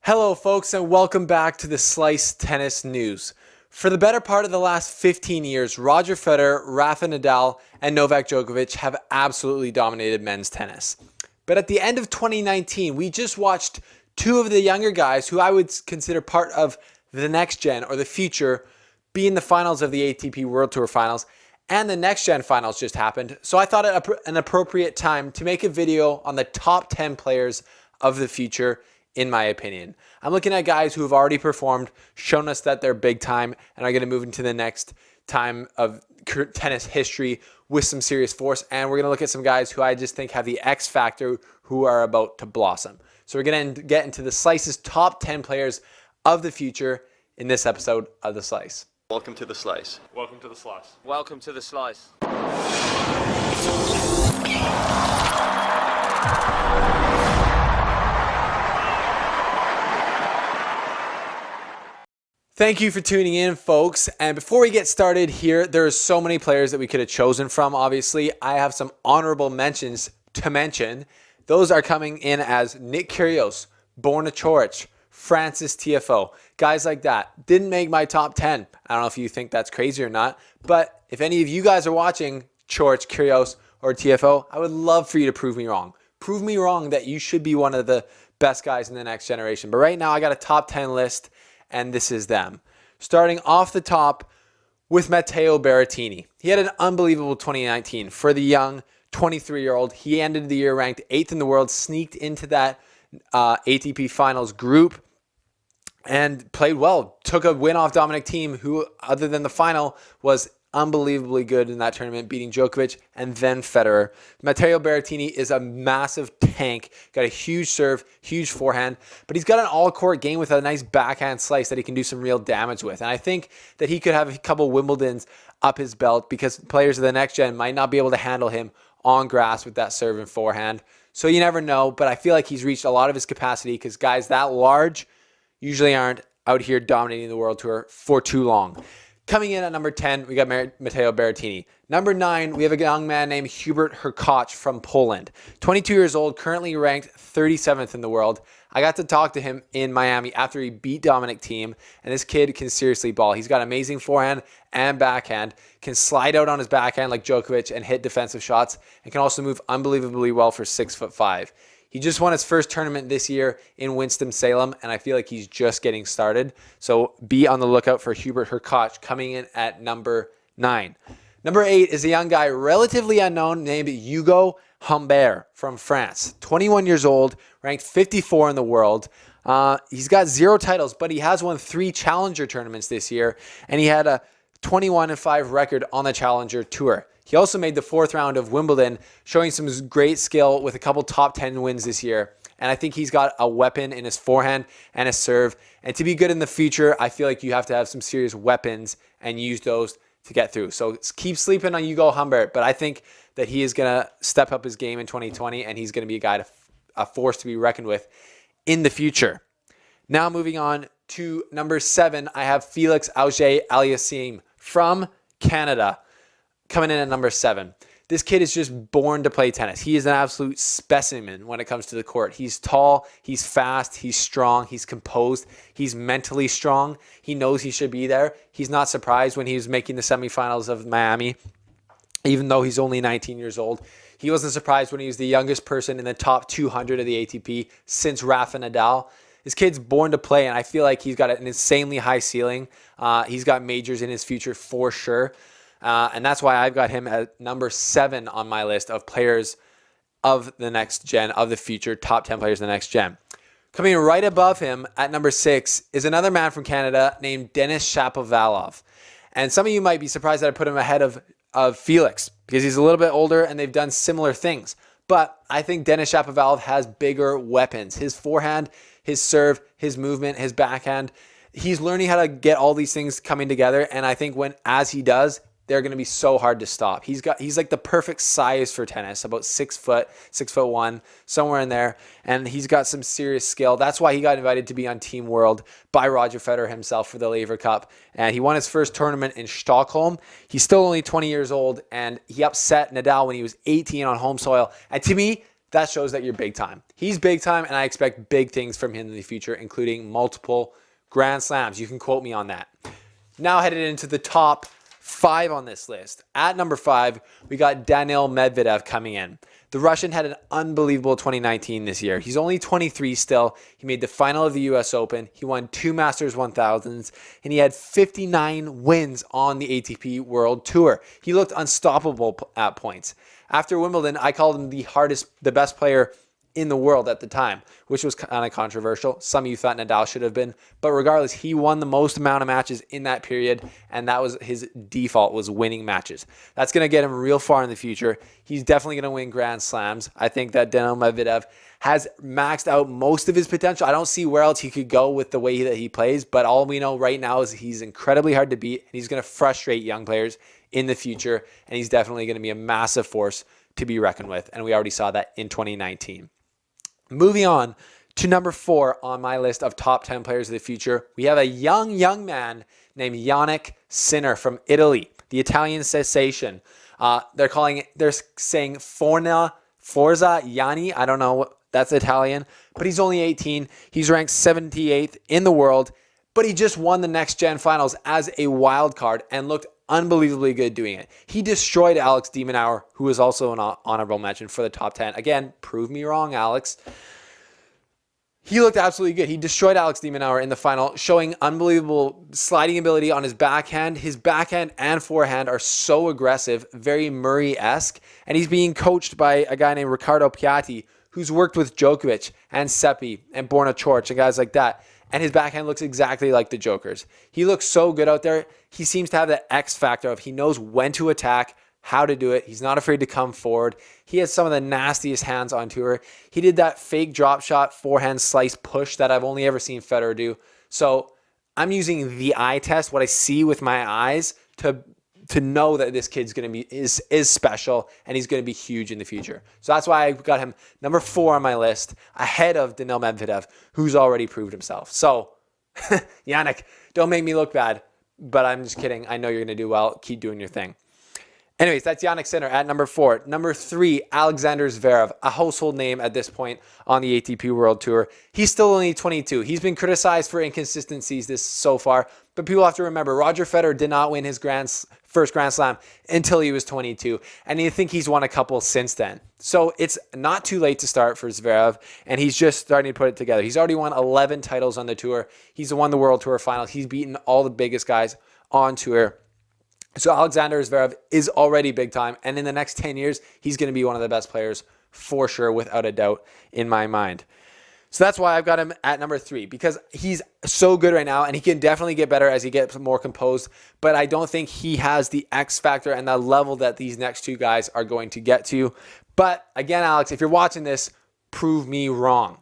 Hello folks, and welcome back to the Slice Tennis News. For the better part of the last 15 years, Roger Federer, Rafa Nadal, and Novak Djokovic have absolutely dominated men's tennis. But at the end of 2019, we just watched two of the younger guys who I would consider part of the next gen or the future be in the finals of the ATP World Tour Finals, and the next gen finals just happened. So I thought it an appropriate time to make a video on the top 10 players of the future, in my opinion. I'm looking at guys who have already performed, shown us that they're big time, and are going to move into the next time of tennis history with some serious force. And we're going to look at some guys who I just think have the X factor, who are about to blossom. So we're going to get into the Slice's top 10 players of the future in this episode of The Slice. Welcome to The Slice. Welcome to The Slice. Welcome to The Slice. Thank you for tuning in, folks. And before we get started here, there are so many players that we could have chosen from. Obviously, I have some honorable mentions to mention. Those are coming in as Nick Kyrgios, Borna Coric, Francis Tiafoe. Guys like that didn't make my top 10. I don't know if you think that's crazy or not, but if any of you guys are watching Coric, Kyrgios, or Tiafoe, I would love for you to prove me wrong. Prove me wrong that you should be one of the best guys in the next generation. But right now, I got a top 10 list, and this is them. Starting off the top with Matteo Bertini. He had an unbelievable 2019 for the young 23-year-old. He ended the year ranked 8th in the world, sneaked into that ATP Finals group, and played well. Took a win off Dominic Thiem, who, other than the final, was unbelievably good in that tournament, beating Djokovic and then Federer. Matteo Berrettini is a massive tank, got a huge serve, huge forehand, but he's got an all-court game with a nice backhand slice that he can do some real damage with. And I think that he could have a couple Wimbledons up his belt because players of the next gen might not be able to handle him on grass with that serve and forehand. So you never know, but I feel like he's reached a lot of his capacity because guys that large usually aren't out here dominating the World Tour for too long. Coming in at number 10, we got Matteo Berrettini. Number 9, we have a young man named Hubert Hurkacz from Poland. 22 years old, currently ranked 37th in the world. I got to talk to him in Miami after he beat Dominic Thiem, and this kid can seriously ball. He's got amazing forehand and backhand, can slide out on his backhand like Djokovic and hit defensive shots, and can also move unbelievably well for 6'5". He just won his first tournament this year in Winston-Salem, and I feel like he's just getting started. So be on the lookout for Hubert Hurkacz coming in at number 9. Number 8 is a young guy, relatively unknown, named Hugo from France. 21 years old, ranked 54 in the world. He's got 0 titles, but he has won 3 Challenger tournaments this year, and he had a 21-5 record on the Challenger Tour. He also made the 4th round of Wimbledon, showing some great skill with a couple top 10 wins this year. And I think he's got a weapon in his forehand and his serve. And to be good in the future, I feel like you have to have some serious weapons and use those to get through. So keep sleeping on Hugo Humbert, but I think that he is going to step up his game in 2020, and he's going to be a guy, a force to be reckoned with in the future. Now moving on to number 7, I have Felix Jaehn from Canada. Coming in at number 7. This kid is just born to play tennis. He is an absolute specimen when it comes to the court. He's tall, he's fast, he's strong, he's composed, he's mentally strong. He knows he should be there. He's not surprised when he was making the semifinals of Miami, even though he's only 19 years old. He wasn't surprised when he was the youngest person in the top 200 of the ATP since Rafa Nadal. This kid's born to play, and I feel like he's got an insanely high ceiling. He's got majors in his future for sure. And that's why I've got him at number 7 on my list of players of the next gen, of the future, top 10 players of the next gen. Coming right above him at number 6 is another man from Canada named Denis Shapovalov. And some of you might be surprised that I put him ahead of Felix because he's a little bit older and they've done similar things. But I think Denis Shapovalov has bigger weapons. His forehand, his serve, his movement, his backhand. He's learning how to get all these things coming together. And I think as he does, they're going to be so hard to stop. He's like the perfect size for tennis, about 6 foot, 6'1", somewhere in there. And he's got some serious skill. That's why he got invited to be on Team World by Roger Federer himself for the Laver Cup. And he won his first tournament in Stockholm. He's still only 20 years old, and he upset Nadal when he was 18 on home soil. And to me, that shows that you're big time. He's big time, and I expect big things from him in the future, including multiple Grand Slams. You can quote me on that. Now headed into the top 5 on this list. At number 5, we got Daniil Medvedev coming in. The Russian had an unbelievable 2019 this year. He's only 23 still. He made the final of the US Open. He won 2 Masters 1000s, and he had 59 wins on the ATP World Tour. He looked unstoppable at points. After Wimbledon, I called him the best player in the world at the time, which was kind of controversial. Some of you thought Nadal should have been, but regardless, he won the most amount of matches in that period, and that was his default, was winning matches. That's going to get him real far in the future. He's definitely going to win Grand Slams. I think that Daniil Medvedev has maxed out most of his potential. I don't see where else he could go with the way that he plays, but all we know right now is he's incredibly hard to beat, and he's going to frustrate young players in the future, and he's definitely going to be a massive force to be reckoned with, and we already saw that in 2019. Moving on to number 4 on my list of top 10 players of the future, we have a young man named Jannik Sinner from Italy, the Italian sensation. They're saying Forza Yanni. I don't know, that's Italian, but he's only 18. He's ranked 78th in the world, but he just won the Next Gen Finals as a wild card and looked unbelievably good doing it. He destroyed Alex de Minaur, who was also an honorable mention for the top 10. Again, prove me wrong, Alex. He looked absolutely good. He destroyed Alex de Minaur in the final, showing unbelievable sliding ability on his backhand. His backhand and forehand are so aggressive, very Murray-esque, and he's being coached by a guy named Riccardo Piatti, who's worked with Djokovic and Seppi and Borna Coric and guys like that. And his backhand looks exactly like the Joker's. He looks so good out there. He seems to have that X factor of he knows when to attack, how to do it. He's not afraid to come forward. He has some of the nastiest hands on tour. He did that fake drop shot forehand slice push that I've only ever seen Federer do. So I'm using the eye test, what I see with my eyes, to know that this kid's going to be is special and he's going to be huge in the future. So that's why I got him number 4 on my list, ahead of Daniil Medvedev, who's already proved himself. So, Jannik, don't make me look bad, but I'm just kidding. I know you're going to do well. Keep doing your thing. Anyways, that's Jannik Sinner at number 4. Number 3, Alexander Zverev, a household name at this point on the ATP World Tour. He's still only 22. He's been criticized for inconsistencies so far, but people have to remember, Roger Federer did not win his first Grand Slam until he was 22, and I think he's won a couple since then. So it's not too late to start for Zverev, and he's just starting to put it together. He's already won 11 titles on the tour. He's won the World Tour Finals. He's beaten all the biggest guys on tour. So Alexander Zverev is already big time, and in the next 10 years, he's going to be one of the best players for sure, without a doubt, in my mind. So that's why I've got him at number 3, because he's so good right now, and he can definitely get better as he gets more composed, but I don't think he has the X factor and the level that these next 2 guys are going to get to. But again, Alex, if you're watching this, prove me wrong.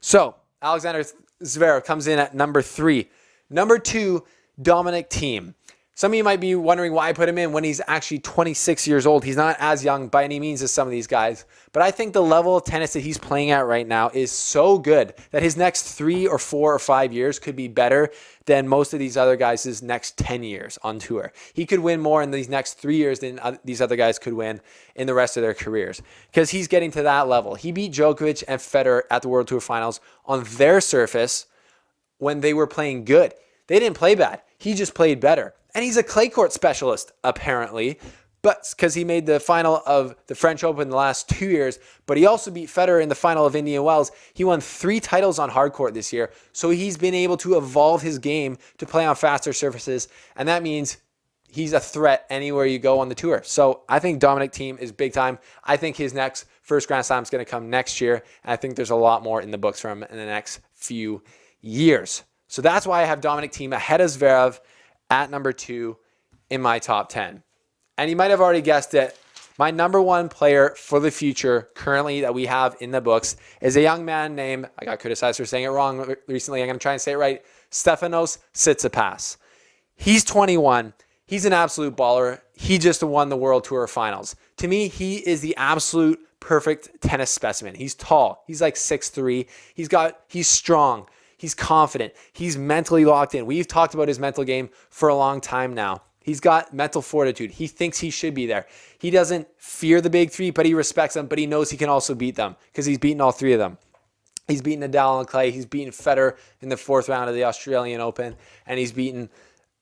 So Alexander Zverev comes in at number 3. Number 2, Dominic Thiem. Some of you might be wondering why I put him in when he's actually 26 years old. He's not as young by any means as some of these guys. But I think the level of tennis that he's playing at right now is so good that his next 3 or 4 or 5 years could be better than most of these other guys' next 10 years on tour. He could win more in these next 3 years than these other guys could win in the rest of their careers, because he's getting to that level. He beat Djokovic and Federer at the World Tour Finals on their surface when they were playing good. They didn't play bad. He just played better. And he's a clay court specialist, apparently, but because he made the final of the French Open the last 2 years, but he also beat Federer in the final of Indian Wells. He won 3 titles on hard court this year, so he's been able to evolve his game to play on faster surfaces, and that means he's a threat anywhere you go on the tour. So I think Dominic Thiem is big time. I think his next first Grand Slam is going to come next year, and I think there's a lot more in the books for him in the next few years. So that's why I have Dominic Thiem ahead of Zverev at number 2 in my top 10. And you might have already guessed it. My number 1 player for the future currently that we have in the books is a young man named, I got criticized for saying it wrong recently, I'm going to try and say it right, Stefanos Tsitsipas. He's 21. He's an absolute baller. He just won the World Tour Finals. To me, he is the absolute perfect tennis specimen. He's tall. He's like 6'3". He's strong. He's confident. He's mentally locked in. We've talked about his mental game for a long time now. He's got mental fortitude. He thinks he should be there. He doesn't fear the big three, but he respects them, but he knows he can also beat them because he's beaten all three of them. He's beaten Nadal on clay. He's beaten Federer in the 4th round of the Australian Open, and he's beaten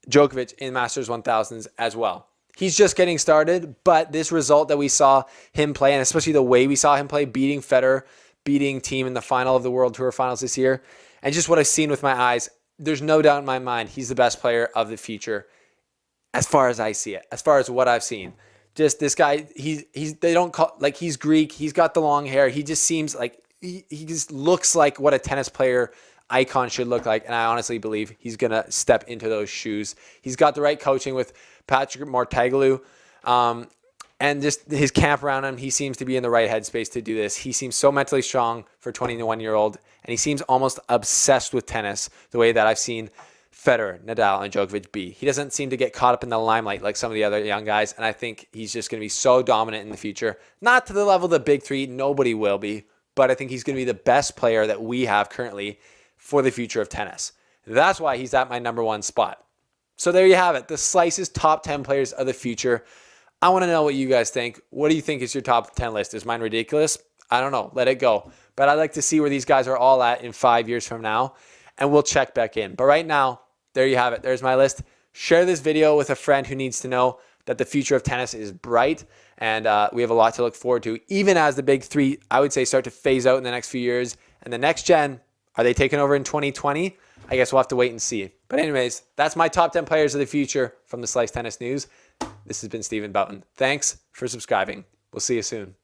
Djokovic in Masters 1000s as well. He's just getting started, but this result that we saw him play, and especially the way we saw him play, beating Federer, beating Thiem in the final of the World Tour Finals this year, and just what I've seen with my eyes, there's no doubt in my mind he's the best player of the future as far as I see it, as far as what I've seen. Just this guy, they don't call, like, he's Greek, he's got the long hair, he just seems like, he just looks like what a tennis player icon should look like, and I honestly believe he's going to step into those shoes. He's got the right coaching with Patrick Mortaglou, and just his camp around him, he seems to be in the right headspace to do this. He seems so mentally strong for a 21-year-old, and he seems almost obsessed with tennis the way that I've seen Federer, Nadal, and Djokovic be. He doesn't seem to get caught up in the limelight like some of the other young guys, and I think he's just going to be so dominant in the future. Not to the level of the big three, nobody will be, but I think he's going to be the best player that we have currently for the future of tennis. That's why he's at my number 1 spot. So there you have it. The Slice's top 10 players of the future. I want to know what you guys think. What do you think is your top 10 list? Is mine ridiculous? I don't know. Let it go. But I'd like to see where these guys are all at in 5 years from now, and we'll check back in. But right now, there you have it. There's my list. Share this video with a friend who needs to know that the future of tennis is bright, and we have a lot to look forward to, even as the big three, I would say, start to phase out in the next few years. And the next gen, are they taking over in 2020? I guess we'll have to wait and see. But anyways, that's my top 10 players of the future from the Slice Tennis News. This has been Stephen Boughton. Thanks for subscribing. We'll see you soon.